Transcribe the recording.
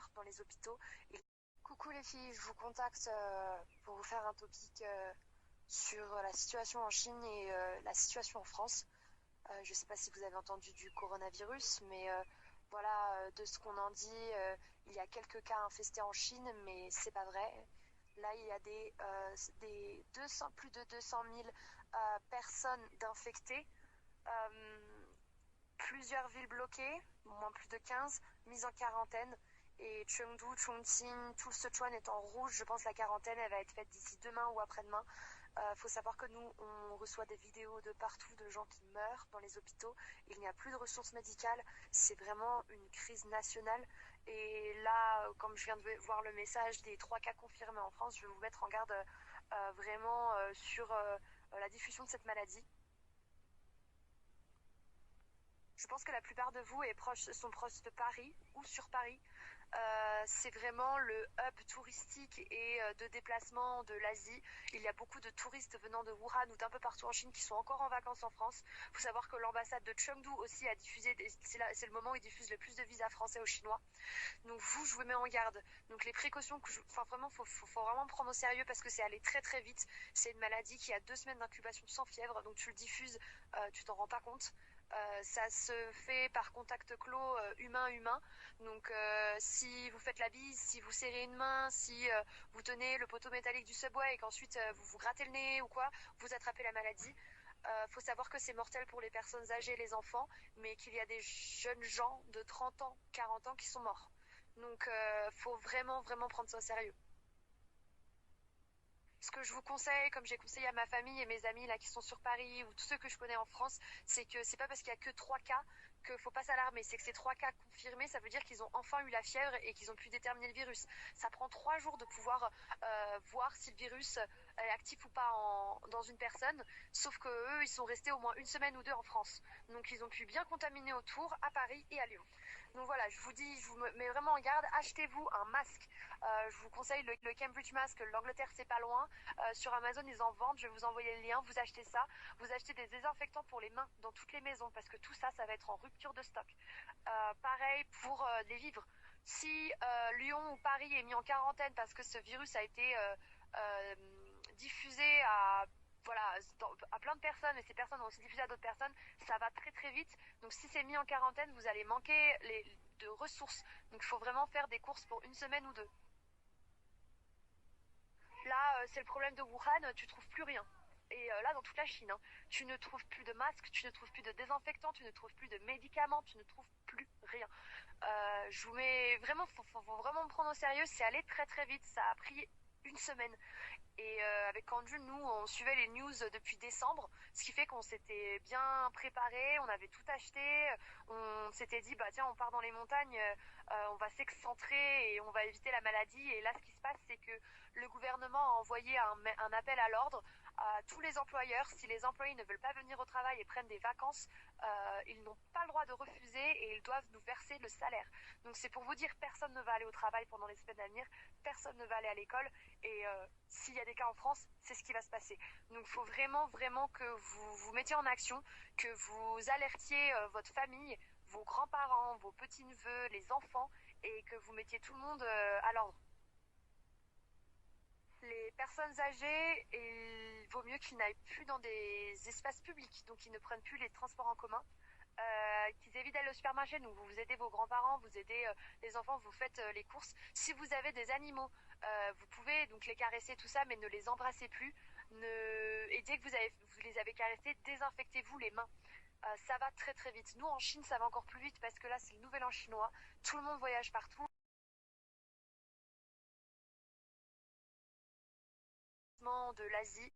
meurent dans les hôpitaux. Coucou les filles, je vous contacte pour vous faire un topic sur la situation en Chine et la situation en France. Je ne sais pas si vous avez entendu du coronavirus, mais voilà, de ce qu'on en dit, il y a quelques cas infestés en Chine, mais c'est pas vrai. Là, il y a plus de 200 000 personnes d'infectées, plusieurs villes bloquées, au moins plus de 15, mises en quarantaine. Et Chengdu, Chongqing, tout le Sichuan est en rouge. Je pense que la quarantaine, elle va être faite d'ici demain ou après-demain. Faut savoir que nous, on reçoit des vidéos de partout de gens qui meurent dans les hôpitaux. Il n'y a plus de ressources médicales. C'est vraiment une crise nationale. Et là, comme je viens de voir le message des 3 cas confirmés en France, je vais vous mettre en garde vraiment sur la diffusion de cette maladie. Je pense que la plupart de vous sont proches de Paris ou sur Paris. C'est vraiment le hub touristique et de déplacement de l'Asie. Il y a beaucoup de touristes venant de Wuhan ou d'un peu partout en Chine qui sont encore en vacances en France. Il faut savoir que l'ambassade de Chengdu aussi a diffusé, c'est le moment où ils diffusent le plus de visas français aux Chinois. Donc je vous mets en garde. Donc les précautions vraiment, faut vraiment prendre au sérieux parce que c'est allé très très vite. C'est une maladie qui a 2 semaines d'incubation sans fièvre, donc tu le diffuses, tu t'en rends pas compte. Ça se fait par contact clos humain-humain. Donc si vous faites la bise, si vous serrez une main, si vous tenez le poteau métallique du subway et qu'ensuite vous vous grattez le nez ou quoi, vous attrapez la maladie. Faut savoir que c'est mortel pour les personnes âgées et les enfants, mais qu'il y a des jeunes gens de 30 ans, 40 ans qui sont morts. Donc faut vraiment vraiment prendre ça au sérieux. Ce que je vous conseille, comme j'ai conseillé à ma famille et mes amis là qui sont sur Paris ou tous ceux que je connais en France, c'est que c'est pas parce qu'il y a que 3 cas qu'il faut pas s'alarmer. C'est que ces 3 cas confirmés, ça veut dire qu'ils ont enfin eu la fièvre et qu'ils ont pu déterminer le virus. Ça prend 3 jours de pouvoir voir si le virus est actif ou pas dans une personne, sauf que eux, ils sont restés au moins 1 semaine ou 2 en France. Donc ils ont pu bien contaminer autour à Paris et à Lyon. Donc voilà, je vous mets vraiment en garde, achetez-vous un masque. Je vous conseille le Cambridge Mask, l'Angleterre c'est pas loin. Sur Amazon ils en vendent, je vais vous envoyer le lien, vous achetez ça. Vous achetez des désinfectants pour les mains dans toutes les maisons parce que tout ça, ça va être en rupture de stock. Pareil pour les vivres. Si Lyon ou Paris est mis en quarantaine parce que ce virus a été diffusé voilà, à plein de personnes et ces personnes ont aussi diffusé à d'autres personnes, ça va très très vite. Donc si c'est mis en quarantaine, vous allez manquer de ressources. Donc il faut vraiment faire des courses pour 1 semaine ou 2. Là, c'est le problème de Wuhan, tu trouves plus rien. Et là, dans toute la Chine, hein, tu ne trouves plus de masques, tu ne trouves plus de désinfectants, tu ne trouves plus de médicaments, tu ne trouves plus rien. Je vous mets vraiment, faut vraiment me prendre au sérieux, c'est allé très très vite, ça a pris 1 semaine. Et avec Andrew, nous, on suivait les news depuis décembre, ce qui fait qu'on s'était bien préparé, on avait tout acheté, on s'était dit, bah tiens, on part dans les montagnes, on va s'excentrer et on va éviter la maladie. Et là, ce qui se passe, c'est que le gouvernement a envoyé un appel à l'ordre à tous les employeurs. Si les employés ne veulent pas venir au travail et prennent des vacances, ils n'ont pas le droit de refuser et ils doivent nous verser le salaire. Donc c'est pour vous dire, personne ne va aller au travail pendant les semaines à venir, personne ne va aller à l'école et s'il y a des cas en France, c'est ce qui va se passer. Donc il faut vraiment vraiment que vous vous mettiez en action, que vous alertiez votre famille, vos grands-parents, vos petits-neveux, les enfants et que vous mettiez tout le monde à l'ordre. Les personnes âgées, il vaut mieux qu'ils n'aillent plus dans des espaces publics, donc ils ne prennent plus les transports en commun. Qu'ils évitent d'aller au supermarché, donc vous aidez vos grands-parents, vous aidez les enfants, vous faites les courses. Si vous avez des animaux, vous pouvez donc les caresser, tout ça, mais ne les embrassez plus. Et dès que vous les avez caressés, désinfectez-vous les mains. Ça va très très vite. Nous en Chine, ça va encore plus vite parce que là, c'est le nouvel an chinois. Tout le monde voyage partout. De l'Asie.